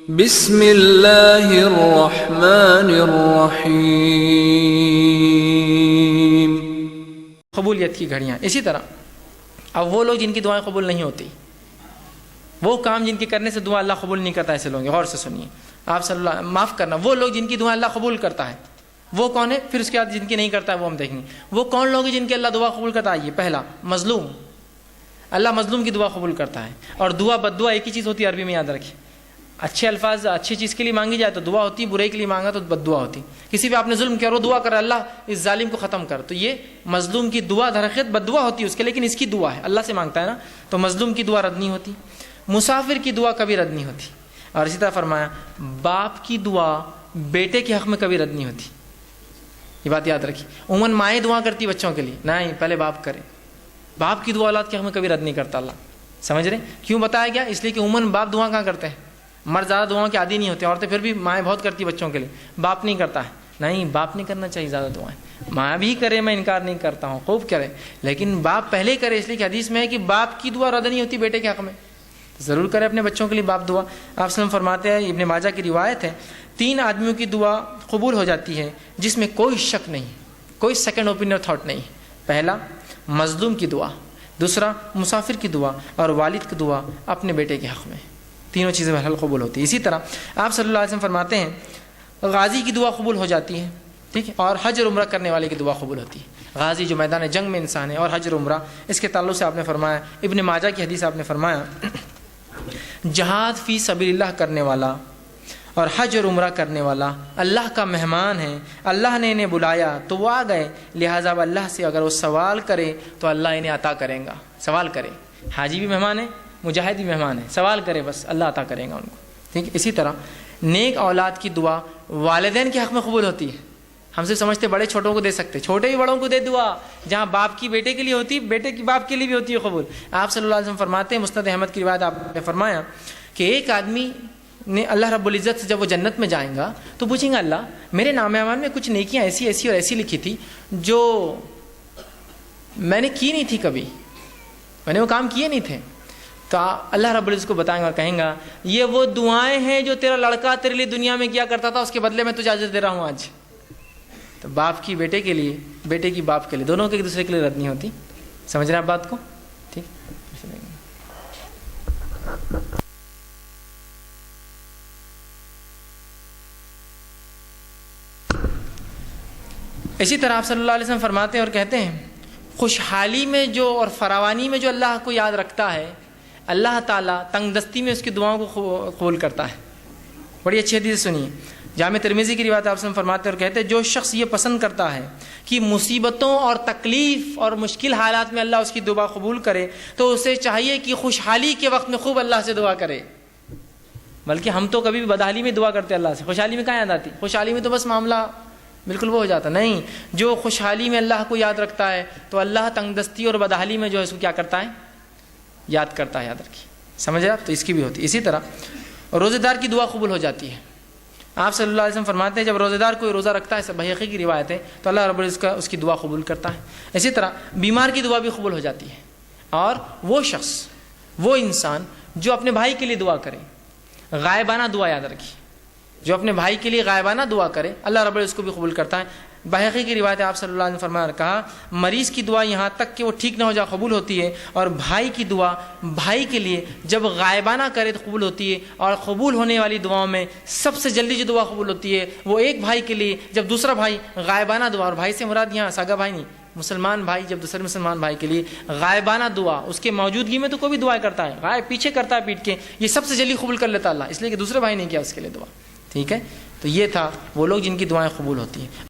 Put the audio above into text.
بسم اللہ الرحمن الرحیم. قبولیت کی گھڑیاں. اسی طرح اب وہ لوگ جن کی دعائیں قبول نہیں ہوتی، وہ کام جن کے کرنے سے دعا اللہ قبول نہیں کرتا، ایسے لوگ غور سے سنیے. آپ صلی اللہ معاف کرنا، وہ لوگ جن کی دعائیں اللہ قبول کرتا ہے وہ کون ہے؟ پھر اس کے بعد جن کی نہیں کرتا ہے وہ ہم دیکھیں گے. وہ کون لوگ ہیں جن کی اللہ دعا قبول کرتا ہے؟ یہ پہلا مظلوم. اللہ مظلوم کی دعا قبول کرتا ہے. اور دعا بد دعا ایک ہی چیز ہوتی ہے، عربی میں یاد رکھیں. اچھے الفاظ اچھی چیز کے لیے مانگی جائے تو دعا ہوتی ہے، برے کے لیے مانگا تو بد دعا ہوتی. کسی پہ آپ نے ظلم کیا اور وہ دعا کر اللہ اس ظالم کو ختم کر، تو یہ مظلوم کی دعا در حقیقت بد دعا ہوتی ہے اس کے، لیکن اس کی دعا ہے اللہ سے مانگتا ہے نا، تو مظلوم کی دعا رد نہیں ہوتی. مسافر کی دعا کبھی رد نہیں ہوتی. اور اسی طرح فرمایا باپ کی دعا بیٹے کے حق میں کبھی رد نہیں ہوتی. یہ بات یاد رکھیے. عموماً مائیں دعا کرتی بچوں کے لیے، نہیں پہلے باپ کرے. باپ کی دعا اولاد کے حق میں کبھی رد نہیں کرتا اللہ. سمجھ رہے ہیں کیوں بتایا گیا؟ اس لیے کہ عموماً باپ دعا کہاں کرتے ہیں؟ مرد زیادہ دعاؤں کے عادی نہیں ہوتے، عورتیں پھر بھی مائیں بہت کرتی بچوں کے لیے، باپ نہیں کرتا ہے. نہیں، باپ نہیں کرنا چاہیے زیادہ دعائیں. ماں بھی کرے، میں انکار نہیں کرتا ہوں، خوب کرے، لیکن باپ پہلے کرے. اس لیے کہ حدیث میں ہے کہ باپ کی دعا رد نہیں ہوتی بیٹے کے حق میں. ضرور کرے اپنے بچوں کے لیے باپ دعا. آپ وسلم فرماتے ہیں، ابن ماجہ کی روایت ہے، 3 آدمیوں کی دعا قبول ہو جاتی ہے جس میں کوئی شک نہیں، کوئی سیکنڈ اوپینین اور تھاٹ نہیں. پہلا مظلوم کی دعا، دوسرا مسافر کی دعا، اور والد کی دعا اپنے بیٹے کے حق میں. تینوں چیزیں بہرحال قبول ہوتی ہیں. اسی طرح آپ صلی اللہ علیہ وسلم فرماتے ہیں غازی کی دعا قبول ہو جاتی ہے، ٹھیک ہے، اور حج اور عمرہ کرنے والے کی دعا قبول ہوتی ہے. غازی جو میدان جنگ میں انسان ہے، اور حج اور عمرہ اس کے تعلق سے آپ نے فرمایا، ابن ماجہ کی حدیث آپ نے فرمایا جہاد فی سبیل اللہ کرنے والا اور حج اور عمرہ کرنے والا اللہ کا مہمان ہے. اللہ نے انہیں بلایا تو وہ آ گئے، لہٰذا اللہ سے اگر وہ سوال کرے تو اللہ انہیں عطا کرے گا. سوال کرے، حاجی بھی مہمان ہے، مجاہد بھی مہمان ہے، سوال کرے بس اللہ عطا کرے گا ان کو. ٹھیک ہے. اسی طرح نیک اولاد کی دعا والدین کے حق میں قبول ہوتی ہے. ہم سے سمجھتے بڑے چھوٹوں کو دے سکتے، چھوٹے بھی بڑوں کو دے دعا. جہاں باپ کی بیٹے کے لیے ہوتی ہے، بیٹے کی باپ کے لیے بھی ہوتی ہے قبول. آپ صلی اللہ علیہ وسلم فرماتے ہیں، مسند احمد کی روایت آپ نے فرمایا کہ ایک آدمی نے اللہ رب العزت سے جب وہ جنت میں جائیں گا تو پوچھیں گا اللہ میرے نام اعمال میں کچھ نیکیاں ایسی ایسی اور ایسی لکھی تھی جو میں نے کی نہیں تھی، کبھی میں نے وہ کام کیے نہیں تھے. تو اللہ رب العزت کو بتائیں گا اور کہیں گا یہ وہ دعائیں ہیں جو تیرا لڑکا تیرے لیے دنیا میں کیا کرتا تھا، اس کے بدلے میں تجھے اجر دے رہا ہوں آج. تو باپ کی بیٹے کے لیے، بیٹے کی باپ کے لیے، دونوں کے ایک دوسرے کے لیے رد نہیں ہوتی. سمجھ رہے ہیں آپ بات کو؟ ٹھیک. اسی طرح آپ صلی اللہ علیہ وسلم فرماتے ہیں اور کہتے ہیں خوشحالی میں جو اور فراوانی میں جو اللہ کو یاد رکھتا ہے، اللہ تعالیٰ تنگ دستی میں اس کی دعاؤں کو قبول کرتا ہے. بڑی اچھی حدیث سنیے، جامع ترمذی کی روایت آپ سے فرماتے ہیں اور کہتے ہیں جو شخص یہ پسند کرتا ہے کہ مصیبتوں اور تکلیف اور مشکل حالات میں اللہ اس کی دعا قبول کرے تو اسے چاہیے کہ خوشحالی کے وقت میں خوب اللہ سے دعا کرے. بلکہ ہم تو کبھی بھی بدحالی میں دعا کرتے اللہ سے، خوشحالی میں کہاں یاد آتی؟ خوشحالی میں تو بس معاملہ بالکل وہ ہو جاتا. نہیں، جو خوشحالی میں اللہ کو یاد رکھتا ہے تو اللہ تنگ دستی اور بدحالی میں جو ہے اس کو کیا کرتا ہے؟ یاد کرتا ہے. یاد رکھیے. سمجھ رہے آپ؟ تو اس کی بھی ہوتی ہے. اسی طرح روزے دار کی دعا قبول ہو جاتی ہے. آپ صلی اللہ علیہ وسلم فرماتے ہیں جب روزے دار کوئی روزہ رکھتا ہے، بحقی کی روایت ہے، تو اللہ رب العزت اس کی دعا قبول کرتا ہے. اسی طرح بیمار کی دعا بھی قبول ہو جاتی ہے. اور وہ شخص، وہ انسان جو اپنے بھائی کے لیے دعا کرے، غائبانہ دعا، یاد رکھیے، جو اپنے بھائی کے لیے غائبانہ دعا کرے اللہ رب العزت کو بھی قبول کرتا ہے. بحقی کی روایت ہے، آپ صلی اللہ علیہ وسلم فرمایا اور کہا مریض کی دعا یہاں تک کہ وہ ٹھیک نہ ہو جائے قبول ہوتی ہے، اور بھائی کی دعا بھائی کے لیے جب غائبانہ کرے تو قبول ہوتی ہے. اور قبول ہونے والی دعاؤں میں سب سے جلدی جو دعا قبول ہوتی ہے وہ ایک بھائی کے لیے جب دوسرا بھائی غائبانہ دعا، اور بھائی سے مراد یہاں سگا بھائی نہیں، مسلمان بھائی جب دوسرے مسلمان بھائی کے لیے غائبانہ دعا، اس کے موجودگی میں تو کوئی بھی دعائیں کرتا ہے، غائب پیچھے کرتا ہے پیٹ کے، یہ سب سے جلدی قبول کر لیتا اللہ، اس لیے کہ دوسرے بھائی نے کیا اس کے لیے دعا. ٹھیک ہے. تو یہ تھا وہ لوگ جن کی دعائیں قبول ہوتی ہیں.